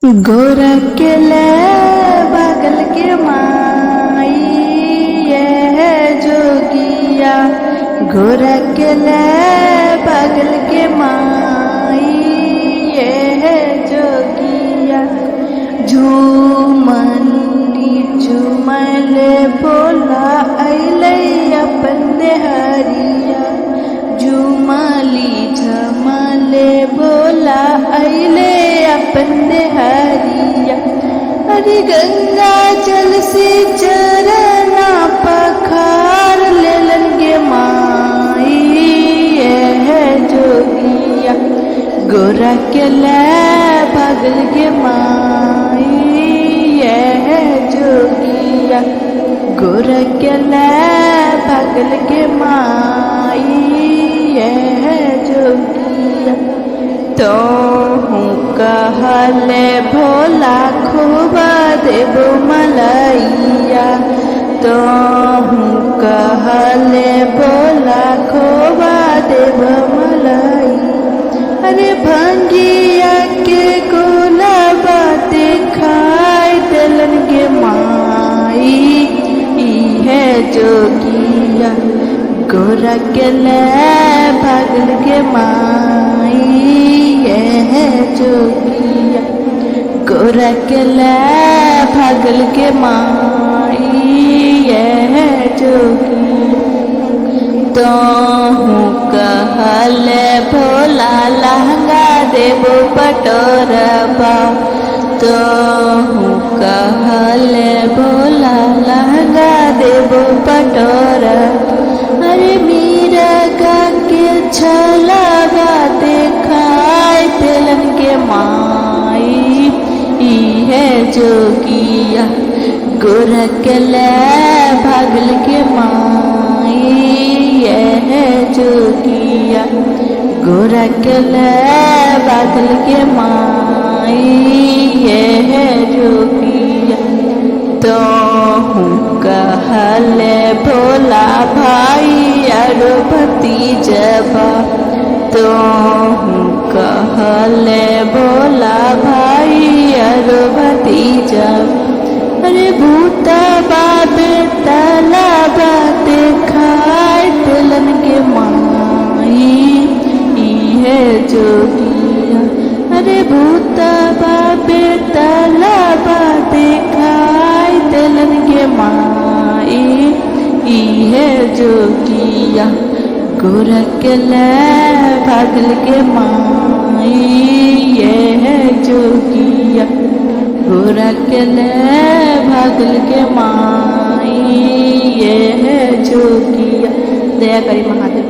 गोरखले बगल के माई ये जोगिया। गोरखले बगल के माई ये जोगिया। झूमनी झूमल बोला अइलै अपन देहरिया। झूमली झमल बोला अइलै अपन देहरिया। अरे गंगा जल से चरना पखार लेलन गे माई ये जोगिया। गोरखले बगल के माई ये जोगिया। गोरखले बगल के माई ये जोगिया। तो हूँ कहले भोला खोबा देबो मलैया। तो हूँ कहले भोला खोबा देबो मलैया। अरे भंगिया के गोला बाते खाए दिलन गे माई है जोगिया। गोरखले बगल के माई ये जोगिया। गोरखले बगल के माई ये जोगिया। तो हूँ कहले भोला लहंगा देबो पटोरबा। तो हूँ कहले भोला लहंगा देबो पटोरबा। अरे मीरा गा के छला बाते खाए दिलन के माई है जोगिया। गोरखले बगल के माई ये जोगिया। गोरखले बगल के माई ये जोगिया। तो हूँ कहले भोला भाई और भतीजबा। तो हूँ कहले भोला भाई और भतीजबा। अरे भूता बाबे तला बाते खाए दिलन के माई है जोगिया। अरे भूता बाबे तला बाते खाए दिलन के माई है जोगिया। गोरखले बगल के माई ये जोगिया। गोरखले बगल के माई ये जोगिया। दया करी महादेव।